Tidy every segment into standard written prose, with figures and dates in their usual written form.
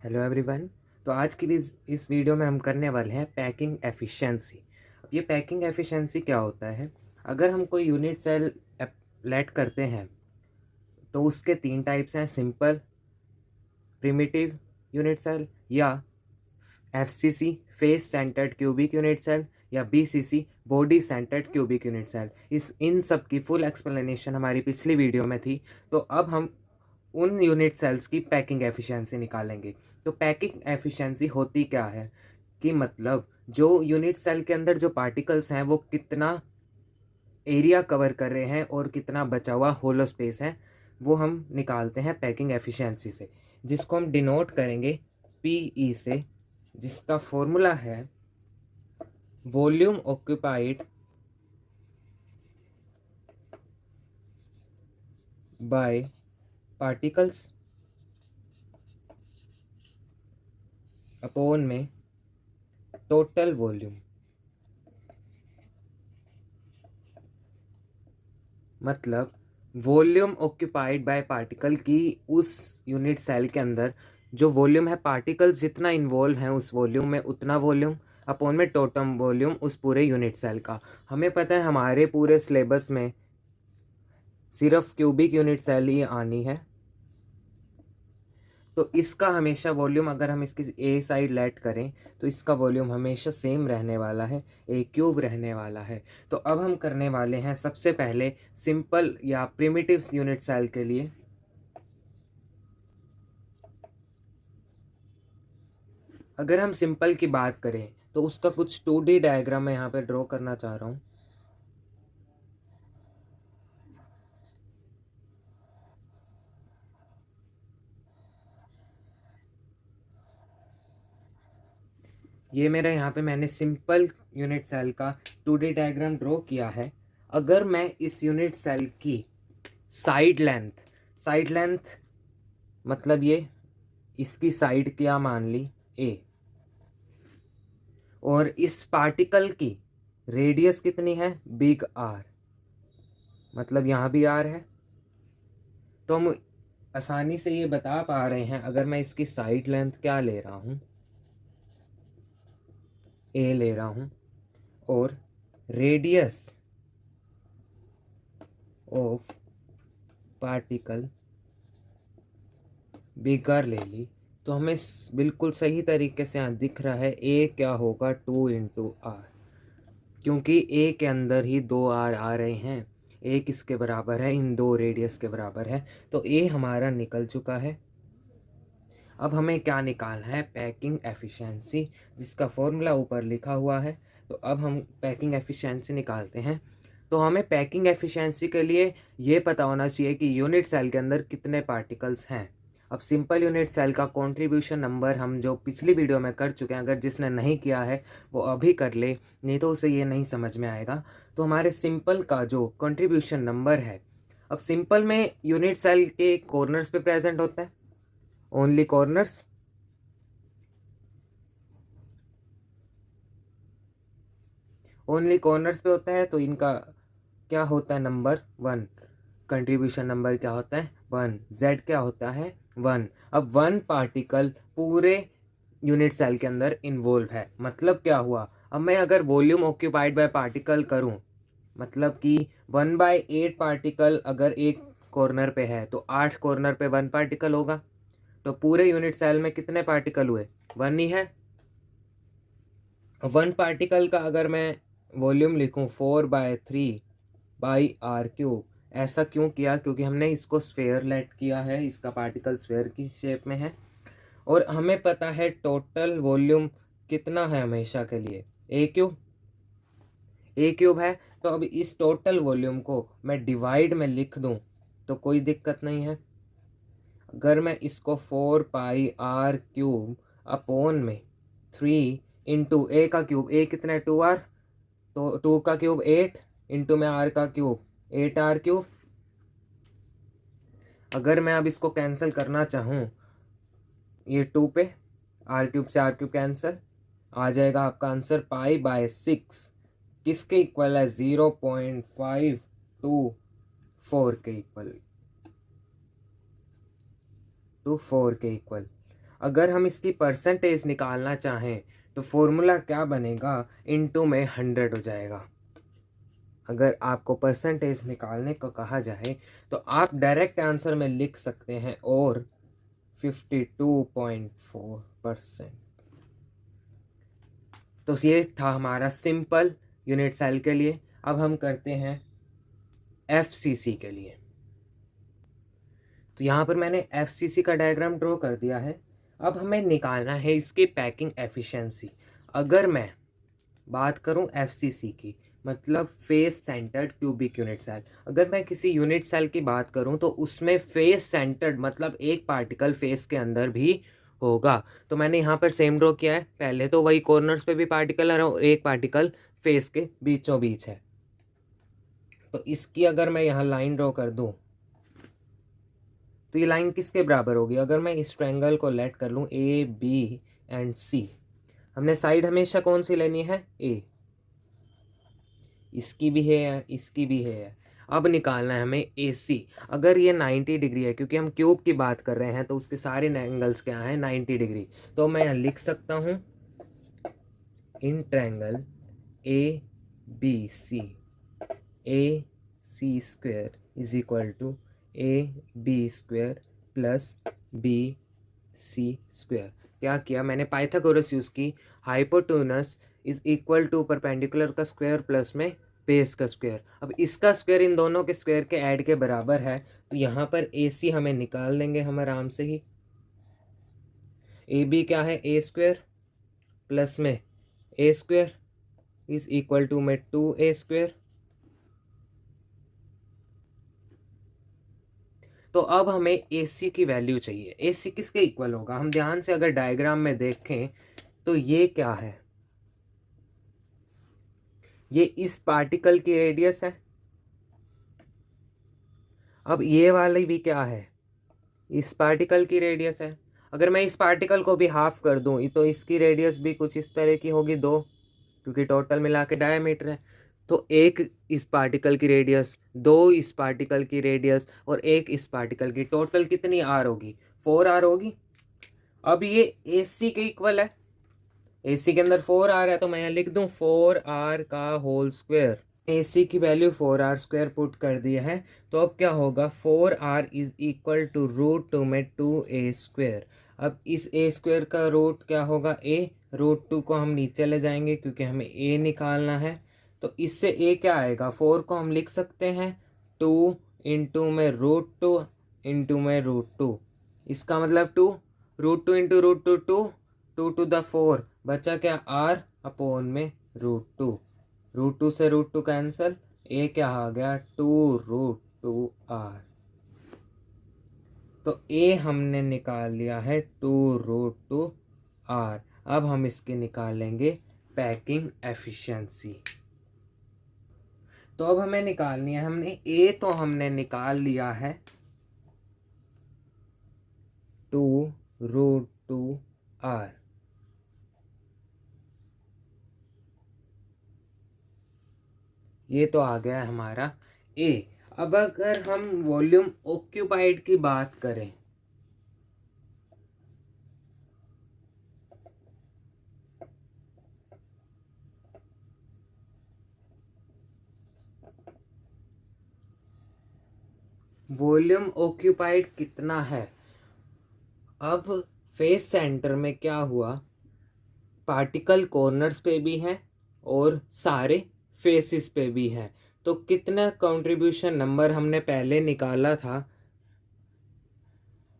Hello everyone. तो आज की इस वीडियो में हम करने वाले हैं पैकिंग एफिशिएंसी। अब ये पैकिंग एफिशिएंसी क्या होता है? अगर हम कोई यूनिट सेल लेट करते हैं तो उसके तीन टाइप्स हैं, सिंपल, प्रिमिटिव यूनिट सेल, या FCC face centred cubic unit cell, या BCC body centered cubic unit cell. इन सब की फुल एक्सप्लेनेशन हमारी पिछली वीडियो में थी। तो अब हम उन यूनिट सेल्स की पैकिंग एफिशिएंसी निकालेंगे। तो पैकिंग एफिशिएंसी होती क्या है कि मतलब जो यूनिट सेल के अंदर जो पार्टिकल्स हैं वो कितना एरिया कवर कर रहे हैं और कितना बचा हुआ होलो स्पेस है, वो हम निकालते हैं पैकिंग एफिशिएंसी से, जिसको हम डिनोट करेंगे पीई से, जिसका फॉर्मूला है volume occupied by particles upon में टोटल वॉल्यूम। मतलब वॉल्यूम ऑक्यूपाइड बाय पार्टिकल की उस यूनिट सेल के अंदर जो वॉल्यूम है, पार्टिकल्स जितना इन्वॉल्व हैं उस वॉल्यूम में उतना वॉल्यूम अपॉन में टोटल वॉल्यूम उस पूरे यूनिट सेल का। हमें पता है हमारे पूरे सिलेबस में सिर्फ क्यूबिक यूनिट सेल ही आनी है, तो इसका हमेशा वॉल्यूम अगर हम इसकी ए साइड लेट करें तो इसका वॉल्यूम हमेशा सेम रहने वाला है, ए क्यूब रहने वाला है। तो अब हम करने वाले हैं सबसे पहले सिंपल या प्रिमिटिव यूनिट सेल के लिए। अगर हम सिंपल की बात करें तो उसका कुछ 2D डायग्राम मैं यहाँ पे ड्रॉ करना चाह रहा हूँ। ये मेरा यहाँ पे मैंने सिंपल यूनिट सेल का 2D डायग्राम ड्रॉ किया है। अगर मैं इस यूनिट सेल की साइड लेंथ मतलब ये इसकी साइड क्या मान ली ए, और इस पार्टिकल की रेडियस कितनी है बिग आर, मतलब यहाँ भी आर है, तो हम आसानी से ये बता पा रहे हैं अगर मैं इसकी साइड लेंथ क्या ले रहा हूँ, ए ले रहा हूँ, और रेडियस ऑफ पार्टिकल बिगर ले ली, तो हमें बिल्कुल सही तरीके से यहाँ दिख रहा है ए क्या होगा 2 × आर, क्योंकि ए के अंदर ही 2 आर आ रहे हैं। ए किसके बराबर है, इन दो रेडियस के बराबर है, तो ए हमारा निकल चुका है। अब हमें क्या निकालना है, पैकिंग एफिशिएंसी, जिसका फॉर्मूला ऊपर लिखा हुआ है। तो अब हम पैकिंग एफिशिएंसी निकालते हैं। तो हमें पैकिंग एफिशिएंसी के लिए ये पता होना चाहिए कि यूनिट सेल के अंदर कितने पार्टिकल्स हैं। अब सिंपल यूनिट सेल का कंट्रीब्यूशन नंबर हम जो पिछली वीडियो में कर चुके हैं, अगर जिसने नहीं किया है वो अभी कर ले, नहीं तो उसे ये नहीं समझ में आएगा। तो हमारे सिंपल का जो कंट्रीब्यूशन नंबर है, अब सिंपल में यूनिट सेल के कॉर्नर्स पे प्रेजेंट होता है, ओनली कॉर्नर्स, ओनली कॉर्नर्स पे होता है, तो इनका क्या होता है, नंबर 1। कंट्रीब्यूशन नंबर क्या होता है 1, जेड क्या होता है 1। अब 1 पार्टिकल पूरे यूनिट सेल के अंदर इन्वॉल्व है, मतलब क्या हुआ, अब मैं अगर वॉल्यूम ऑक्यूपाइड बाय पार्टिकल करूं, मतलब कि 1/8 पार्टिकल अगर एक कॉर्नर पे है तो 8 कॉर्नर पे 1 पार्टिकल होगा, तो पूरे यूनिट सेल में कितने पार्टिकल हुए, 1 ही है। 1 पार्टिकल का अगर मैं वॉल्यूम लिखूं 4/3/r³, ऐसा क्यों किया, क्योंकि हमने इसको स्फेयर लेट किया है, इसका पार्टिकल स्फेयर की शेप में है, और हमें पता है टोटल वॉल्यूम कितना है हमेशा के लिए, ए क्यूब है। तो अब इस टोटल वॉल्यूम को मैं डिवाइड में लिख दूं तो कोई दिक्कत नहीं है। अगर मैं इसको 4πr³ अपॉन में 3 इंटू ए का क्यूब, ए कितना है 2r, तो 2 का क्यूब 8 इंटू में r का क्यूब 8r³। अगर मैं अब इसको कैंसिल करना चाहूँ, ये 2 पे r³ से r³ कैंसिल, आ जाएगा आपका आंसर π/6 किसके इक्वल है, 0.524 के इक्वल, अगर हम इसकी परसेंटेज निकालना चाहें तो फॉर्मूला क्या बनेगा, इनटू में 100 हो जाएगा। अगर आपको परसेंटेज निकालने को कहा जाए तो आप डायरेक्ट आंसर में लिख सकते हैं और 52.4%। तो ये था हमारा सिंपल यूनिट सेल के लिए। अब हम करते हैं एफसीसी के लिए। तो यहाँ पर मैंने एफसीसी का डायग्राम ड्रॉ कर दिया है। अब हमें निकालना है इसकी पैकिंग एफिशिएंसी। अगर मैं बात करूँ एफसीसी की, मतलब face centred cubic unit cell, अगर मैं किसी यूनिट सेल की बात करूं तो उसमें फेस सेंटर्ड मतलब एक पार्टिकल फेस के अंदर भी होगा। तो मैंने यहाँ पर सेम ड्रॉ किया है। पहले तो वही कॉर्नर्स पे भी पार्टिकल है और एक पार्टिकल फेस के बीचों बीच है। तो इसकी अगर मैं यहाँ लाइन ड्रॉ कर दूं तो ये लाइन किसके बराबर होगी, अगर मैं इस ट्रायंगल को लेट कर लूँ ए बी एंड सी, हमने साइड हमेशा कौन सी लेनी है, ए। इसकी भी है, इसकी भी है। अब निकालना है हमें AC। अगर ये 90 डिग्री है, क्योंकि हम क्यूब की बात कर रहे हैं तो उसके सारे एंगल्स क्या हैं, 90 डिग्री। तो मैं यहाँ लिख सकता हूँ in triangle ABC AC square is equal to AB square plus BC square. क्या किया मैंने, पाइथागोरस यूज़ की। Hypotenuse is equal to perpendicular का स्क्वायर प्लस में बेस का स्क्वायर। अब इसका स्क्वायर इन दोनों के स्क्वायर के ऐड के बराबर है। तो यहाँ पर AC हमें निकाल लेंगे हम आराम से ही। AB क्या है, A स्क्वायर प्लस में A square is equal to में 2A स्क्वायर। तो अब हमें AC की वैल्यू चाहिए। AC किसके इक्वल होगा, हम ध्यान से अगर डायग्राम में देखें तो ये क्या है, ये इस पार्टिकल की रेडियस है। अब ये वाली भी क्या है, इस पार्टिकल की रेडियस है। अगर मैं इस पार्टिकल को भी हाफ कर दूं तो इसकी रेडियस भी कुछ इस तरह की होगी 2, क्योंकि टोटल मिला के डायमीटर है। तो एक इस पार्टिकल की रेडियस, 2 इस पार्टिकल की रेडियस और एक इस पार्टिकल की, टोटल कितनी आर होगी, 4R होगी। अब ये AC के इक्वल है, AC के अंदर 4R है, तो मैं यहाँ लिख दूं 4R का होल स्क्वायर। AC की वैल्यू 4R स्क्वायर पुट कर दिया है। तो अब क्या होगा, 4R इज इक्वल टू √2 में 2A स्क्वायर। अब इस A स्क्वायर का रूट क्या होगा, A। √2 को हम नीचे ले जाएंगे क्योंकि हमें A निकालना है। तो इससे A क्या आएगा, 4 को हम लिख सकते हैं 2 इंटू में √2 इंटू में √2। इसका मतलब 2, √2 इंटू √2 2 टू द 4, बचा क्या R अपॉन में √2। √2 से √2 कैंसल, A क्या आ गया 2√2R। तो A हमने निकाल लिया है 2√2R। अब हम इसके निकालेंगे पैकिंग एफिशिएंसी। तो अब हमें निकालनी है, हमने A तो हमने निकाल लिया है 2√2R। ये तो आ गया हमारा A। अब अगर हम वॉल्यूम ऑक्यूपाइड की बात करें, वॉल्यूम ऑक्यूपाइड कितना है। अब फेस सेंटर में क्या हुआ, पार्टिकल कॉर्नर्स पे भी हैं और सारे फेसेस पे भी हैं। तो कितना कंट्रीब्यूशन नंबर हमने पहले निकाला था,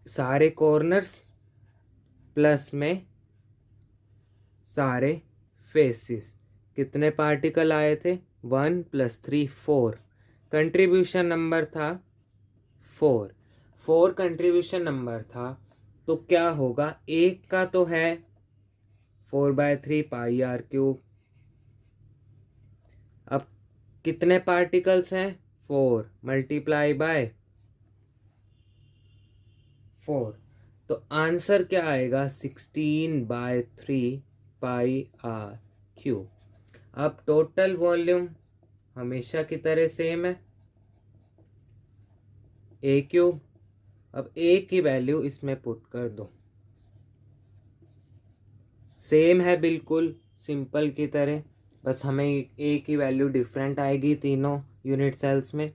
सारे कॉर्नर्स प्लस में सारे फेसेस, कितने पार्टिकल आए थे, 1 + 3 4। कंट्रीब्यूशन नंबर था 4 कंट्रीब्यूशन नंबर था। तो क्या होगा, एक का तो है 4/3 πr³। अब कितने पार्टिकल्स हैं, 4 मल्टीप्लाई बाय 4। तो आंसर क्या आएगा, 16/3 πr³। अब टोटल वॉल्यूम हमेशा की तरह सेम है, A³। अब A की वैल्यू इसमें पुट कर दो, सेम है बिल्कुल सिंपल की तरह, बस हमें ए की वैल्यू डिफरेंट आएगी तीनों यूनिट सेल्स में।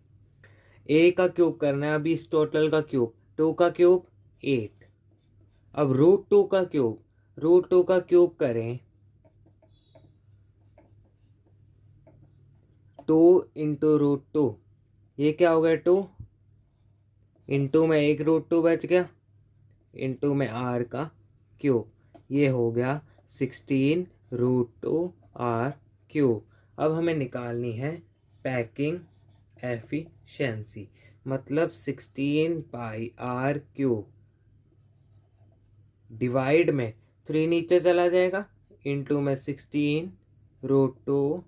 ए का क्यूब करना है अभी, इस टोटल का क्यूब, 2 का क्यूब 8। अब √2 का क्यूब, √2 का क्यूब करें 2 इंटू √2, ये क्या हो गया 2 इंटू में एक √2 बच गया, इंटू में r का क्यूब, ये हो गया 16 √2 r क्यूब। अब हमें निकालनी है पैकिंग एफिशिएंसी, मतलब 16 पाई r क्यूब डिवाइड में 3 नीचे चला जाएगा, इंटू में 16 √2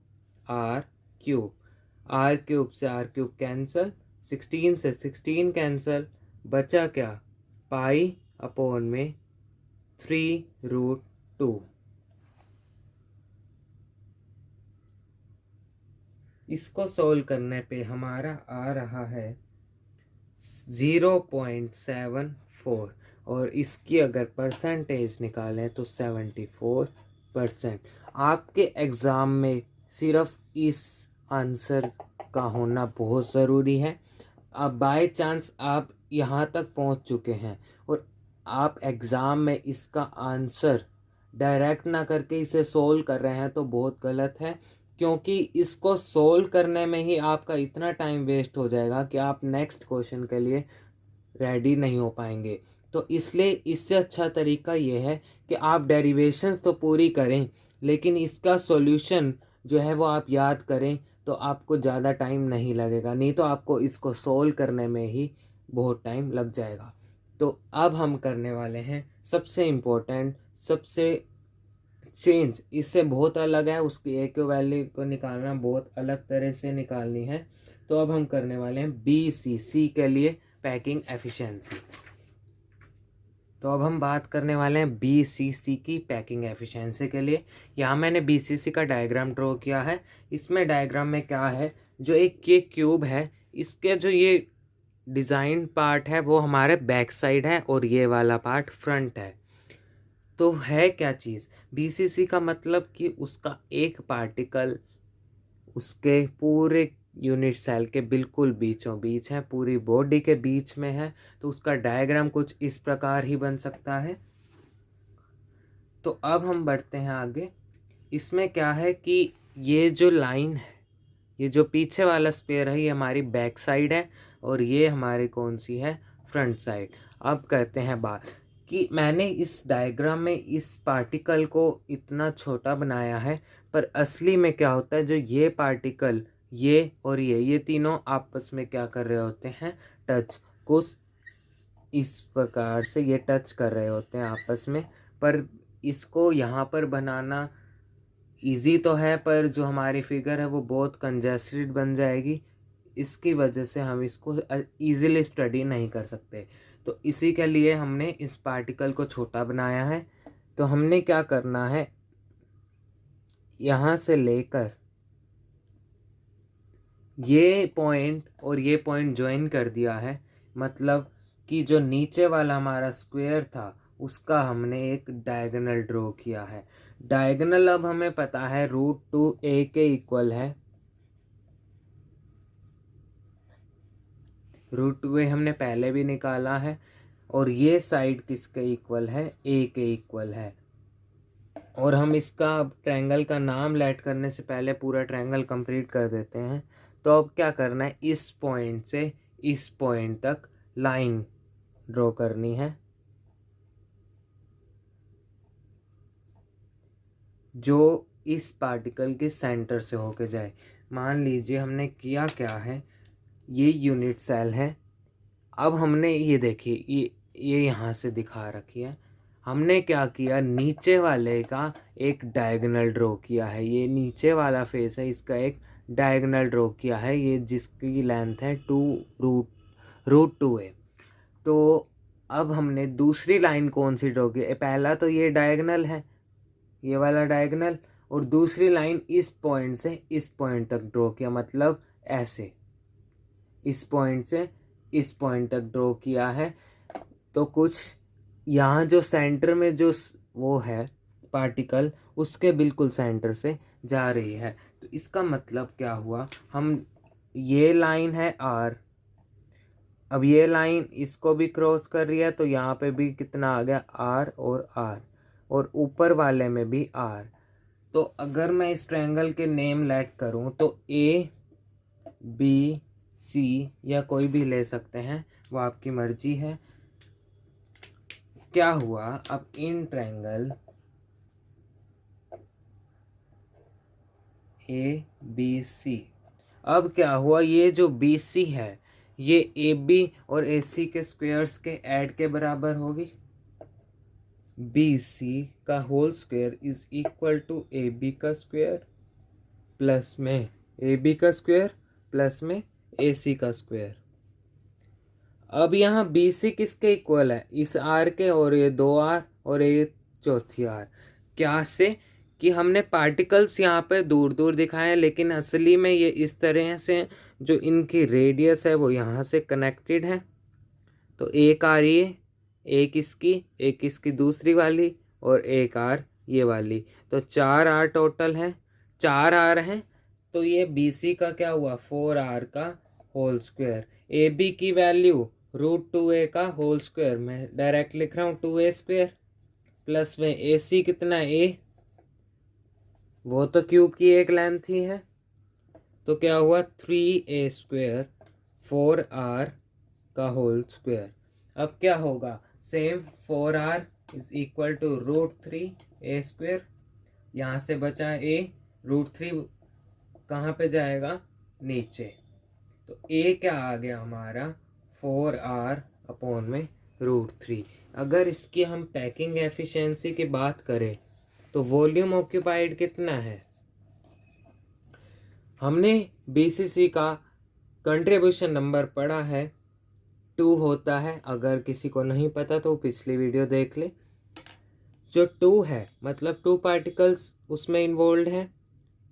r क्यूब। r क्यूब से r क्यूब कैंसल, 16 से 16 कैंसल, बचा क्या पाई अपॉन में 3√2। इसको सोल्व करने पे हमारा आ रहा है 0.74, और इसकी अगर परसेंटेज निकालें तो 74%। आपके एग्ज़ाम में सिर्फ इस आंसर का होना बहुत ज़रूरी है। अब बाय चांस आप यहाँ तक पहुँच चुके हैं और आप एग्ज़ाम में इसका आंसर डायरेक्ट ना करके इसे सोल्व कर रहे हैं तो बहुत गलत है, क्योंकि इसको सोल्व करने में ही आपका इतना टाइम वेस्ट हो जाएगा कि आप नेक्स्ट क्वेश्चन के लिए रेडी नहीं हो पाएंगे। तो इसलिए इससे अच्छा तरीका ये है कि आप डेरिवेशंस तो पूरी करें, लेकिन इसका सॉल्यूशन जो है वो आप याद करें, तो आपको ज़्यादा टाइम नहीं लगेगा, नहीं तो आपको इसको सोल्व करने में ही बहुत टाइम लग जाएगा। तो अब हम करने वाले हैं सबसे इम्पोर्टेंट, सबसे चेंज इससे बहुत अलग है, उसकी ए की वैल्यू को निकालना बहुत अलग तरह से निकालनी है। तो अब हम करने वाले हैं BCC के लिए पैकिंग एफिशिएंसी। तो अब हम बात करने वाले हैं BCC की पैकिंग एफिशिएंसी के लिए। यहाँ मैंने BCC का डायग्राम ड्रॉ किया है। इसमें डायग्राम में क्या है, जो एक ये क्यूब है, इसके जो ये डिज़ाइन पार्ट है वो हमारे बैक साइड है और ये वाला पार्ट फ्रंट है। तो है क्या चीज़, BCC का मतलब कि उसका एक पार्टिकल उसके पूरे यूनिट सेल के बिल्कुल बीचों बीच है, पूरी बॉडी के बीच में है। तो उसका डायग्राम कुछ इस प्रकार ही बन सकता है। तो अब हम बढ़ते हैं आगे। इसमें क्या है कि ये जो लाइन है, ये जो पीछे वाला स्पेयर है, ये हमारी बैक साइड है और ये हमारी कौन सी है, फ्रंट साइड। अब करते हैं बात कि मैंने इस डायग्राम में इस पार्टिकल को इतना छोटा बनाया है, पर असली में क्या होता है, जो ये पार्टिकल ये और ये तीनों आपस में क्या कर रहे होते हैं, टच, कुछ इस प्रकार से ये टच कर रहे होते हैं आपस में। पर इसको यहाँ पर बनाना इजी तो है, पर जो हमारी फिगर है वो बहुत कंजेस्टेड बन जाएगी, इसकी वजह से हम इसको इजीली स्टडी नहीं कर सकते। तो इसी के लिए हमने इस पार्टिकल को छोटा बनाया है। तो हमने क्या करना है, यहाँ से लेकर ये पॉइंट और ये पॉइंट ज्वाइन कर दिया है, मतलब कि जो नीचे वाला हमारा स्क्वायर था उसका हमने एक डायगोनल ड्रॉ किया है। डायगोनल अब हमें पता है √2a के इक्वल है, √2a हमने पहले भी निकाला है, और ये साइड किसके इक्वल है, a के इक्वल है। और हम इसका ट्रायंगल का नाम लेट करने से पहले पूरा ट्रायंगल कंप्लीट कर देते हैं। तो अब क्या करना है, इस पॉइंट से इस पॉइंट तक लाइन ड्रॉ करनी है, जो इस पार्टिकल के सेंटर से होके जाए। मान लीजिए हमने किया क्या है, ये यूनिट सेल है। अब हमने ये देखिए ये यहाँ से दिखा रखी है। हमने क्या किया, नीचे वाले का एक डायगोनल ड्रॉ किया है, ये नीचे वाला फेस है, इसका एक डायगोनल ड्रॉ किया है, ये जिसकी लेंथ है 2√2a। तो अब हमने दूसरी लाइन कौन सी ड्रॉ की, पहला तो ये डायगोनल है, ये वाला डायगोनल, और दूसरी लाइन इस पॉइंट से इस पॉइंट तक ड्रॉ किया, मतलब ऐसे इस पॉइंट से इस पॉइंट तक ड्रॉ किया है। तो कुछ यहाँ जो सेंटर में जो वो है पार्टिकल उसके बिल्कुल सेंटर से जा रही है। तो इसका मतलब क्या हुआ, हम ये लाइन है आर, अब ये लाइन इसको भी क्रॉस कर रही है, तो यहाँ पे भी कितना आ गया आर और ऊपर वाले में भी आर। तो अगर मैं इस ट्रायंगल के नेम लेट करूँ तो ए बी सी या कोई भी ले सकते हैं, वो आपकी मर्जी है। क्या हुआ, अब in triangle A B C, अब क्या हुआ, ये जो बी सी है ये ए बी और ए सी के स्क्वायर्स के ऐड के बराबर होगी। बी सी का whole square is equal to A B का स्क्वायर प्लस में ए बी का स्क्वायर प्लस में ए सी का स्क्वायर। अब यहाँ बी सी किसके इक्वल है, इस आर के, और ये 2r और ये चौथी आर। क्या से कि हमने पार्टिकल्स यहाँ पर दूर दूर दिखाए हैं, लेकिन असली में ये इस तरह से जो इनकी रेडियस है वो यहाँ से कनेक्टेड है। तो एक आर ये, एक इसकी दूसरी वाली, और एक आर ये वाली, तो 4r टोटल है, 4r हैं। तो ये बी सी का क्या हुआ, 4r का होल स्क्वायर। ए बी की वैल्यू √2a का होल स्क्वायर, मैं डायरेक्ट लिख रहा हूँ 2a स्क्वायर, प्लस में ए सी कितना ए, वो तो क्यूब की एक लेंथ ही है, तो क्या हुआ 3a स्क्वायर 4r का होल स्क्वायर। अब क्या होगा, same 4r is equal to √3a square, यहाँ से बचा a, √3 कहाँ पे जाएगा, नीचे, तो a क्या आ गया हमारा 4r अपॉन में √3। अगर इसकी हम पैकिंग एफिशिएंसी की बात करें तो वॉल्यूम ऑक्यूपाइड कितना है, हमने बीसीसी का कंट्रीब्यूशन नंबर पढ़ा है 2 होता है, अगर किसी को नहीं पता तो पिछली वीडियो देख ले। जो 2 है मतलब 2 पार्टिकल्स उसमें इन्वॉल्व हैं,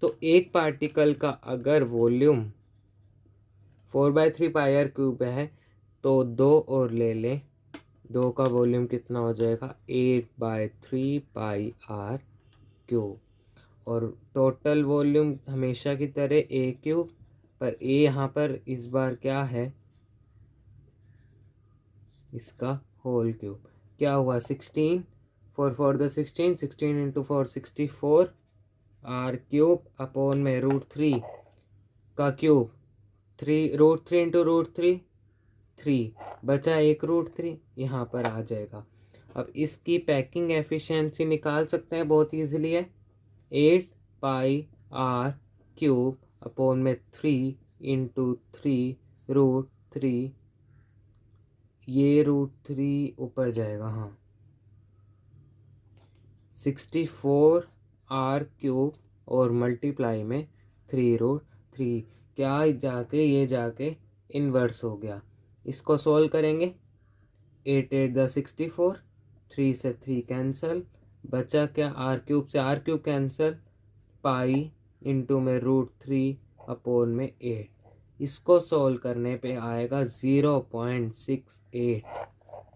तो एक पार्टिकल का अगर वॉल्यूम 4/3 पाई आर क्यूब है तो 2 और ले लें, 2 का वॉल्यूम कितना हो जाएगा 8/3 पाई आर क्यूब, और टोटल वॉल्यूम हमेशा की तरह ए क्यूब, पर ए यहाँ पर इस बार क्या है, इसका होल क्यूब। क्या हुआ 16, 4 4 the 16, 16 into 4 64 r cube upon में √3 का क्यूब, 3 इंटू √3 3, बचा एक √3 यहाँ पर आ जाएगा। अब इसकी पैकिंग एफिशिएंसी निकाल सकते हैं बहुत ईजिली है, 8 पाई आर क्यूब अपॉन में 3 इंटू 3 √3, ये √3 ऊपर जाएगा, हाँ 64 आर क्यूब और मल्टीप्लाई में 3√3, क्या ये जाके इन्वर्स हो गया। इसको सॉल्व करेंगे, 8 8 द 64, 3 से 3 कैंसल, बचा क्या आर क्यूब से r cube cancel, pi into में √3 अपॉन में 8। इसको सॉल्व करने पे आएगा 0.68,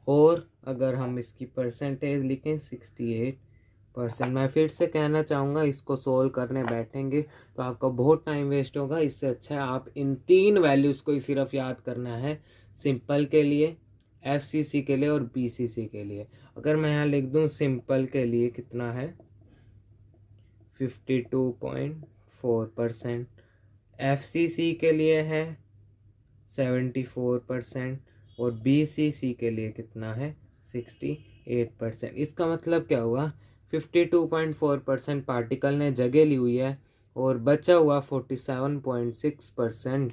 और अगर हम इसकी परसेंटेज लिखें 68%। मैं फिर से कहना चाहूँगा, इसको सॉल्व करने बैठेंगे तो आपका बहुत टाइम वेस्ट होगा, इससे अच्छा है आप इन 3 वैल्यूज़ को ही सिर्फ याद करना है, सिंपल के लिए, एफसीसी के लिए और बीसीसी के लिए। अगर मैं यहाँ लिख दूँ सिंपल के लिए कितना है 52.4%, एफसीसी के लिए है 74%, और बीसीसी के लिए कितना है 68%। इसका मतलब क्या हुआ, 52.4% पार्टिकल ने जगह ली हुई है, और बचा हुआ 47.6%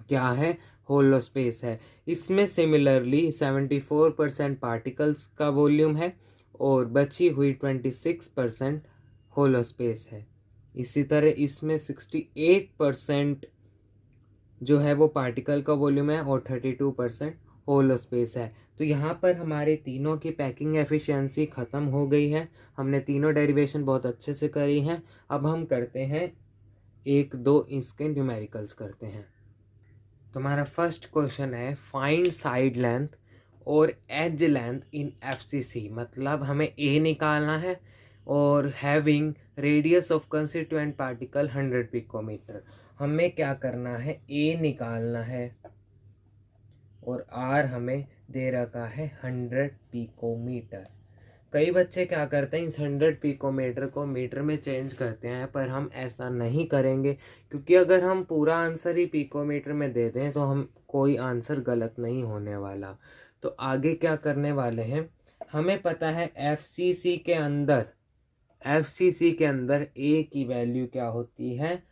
क्या है, होलो स्पेस है। इसमें सिमिलरली 74% पार्टिकल्स का वॉल्यूम है, और बची हुई 26% होलो स्पेस है। इसी तरह इसमें 68% जो है वो पार्टिकल का वॉल्यूम है, और 32% होलो स्पेस है। तो यहाँ पर हमारे तीनों की पैकिंग एफिशिएंसी ख़त्म हो गई है, हमने तीनों डेरिवेशन बहुत अच्छे से करी हैं। अब हम करते हैं 1-2 इसके न्यूमेरिकल्स करते हैं। तो हमारा फर्स्ट क्वेश्चन है, फाइंड साइड लेंथ और एज लेंथ इन एफसीसी, मतलब हमें ए निकालना है और having radius of constituent particle 100 picometre. हमें क्या करना है, ए निकालना है और आर हमें दे रखा है 100 पिकोमीटर। कई बच्चे क्या करते हैं, इस 100 पिकोमीटर को मीटर में चेंज करते हैं, पर हम ऐसा नहीं करेंगे, क्योंकि अगर हम पूरा आंसर ही पिकोमीटर में दे दें तो हम कोई आंसर गलत नहीं होने वाला। तो आगे क्या करने वाले हैं, हमें पता है एफसीसी के अंदर ए की वैल्यू क्या होती है,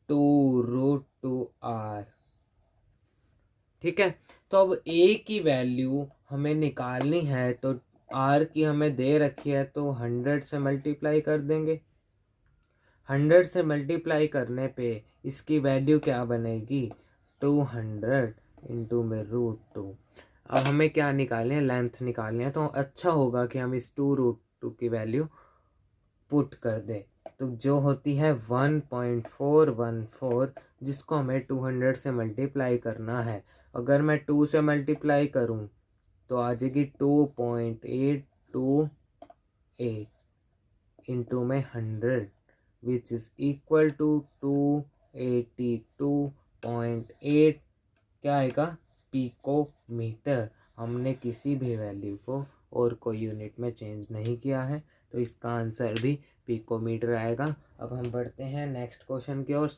2√2r। ठीक है, तो अब ए की वैल्यू हमें निकालनी है, तो आर की हमें दे रखी है, तो 100 से मल्टीप्लाई कर देंगे। 100 से मल्टीप्लाई करने पे इसकी वैल्यू क्या बनेगी, 200 इंटू में √2। अब हमें क्या निकालनी है, लेंथ निकालनी है, तो अच्छा होगा कि हम इस 2√2 की वैल्यू पुट कर दे, तो जो होती है 1.414, जिसको हमें 200 से मल्टीप्लाई करना है। अगर मैं 2 से मल्टीप्लाई करूं तो आ जाएगी 2.828 इंटू में 100, विच इज़ इक्वल टू 282.8 क्या आएगा, पिकोमीटर। हमने किसी भी वैल्यू को और कोई यूनिट में चेंज नहीं किया है, तो इसका आंसर भी पिकोमीटर आएगा। अब हम बढ़ते हैं नेक्स्ट क्वेश्चन की ओर।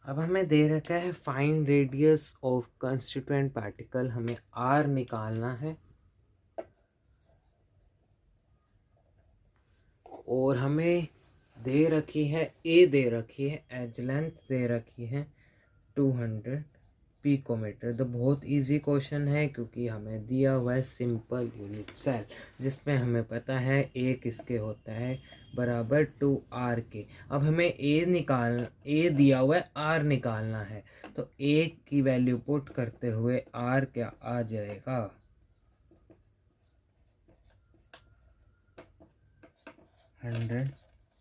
अब हमें दे रखा है find radius of constituent particle, हमें आर निकालना है और हमें दे रखी है ए, दे रखी है एज लेंथ, दे रखी है 200 पिकोमीटर। तो बहुत इजी क्वेश्चन है, क्योंकि हमें दिया हुआ है सिंपल यूनिट सेल, जिसमें हमें पता है ए किसके होता है, बराबर 2r के। अब हमें ए दिया हुआ है, आर निकालना है, तो ए की वैल्यू पुट करते हुए आर क्या आ जाएगा, 100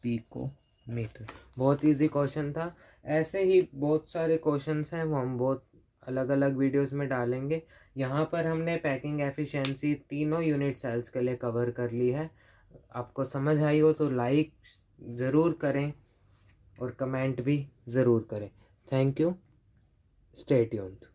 पिकोमीटर। बहुत इजी क्वेश्चन था। ऐसे ही बहुत सारे क्वेश्चंस हैं, वो हम बहुत अलग अलग वीडियोस में डालेंगे। यहाँ पर हमने पैकिंग एफिशिएंसी तीनों यूनिट सेल्स के लिए कवर कर ली है। आपको समझ आई हो तो लाइक ज़रूर करें और कमेंट भी ज़रूर करें। Thank you, stay tuned.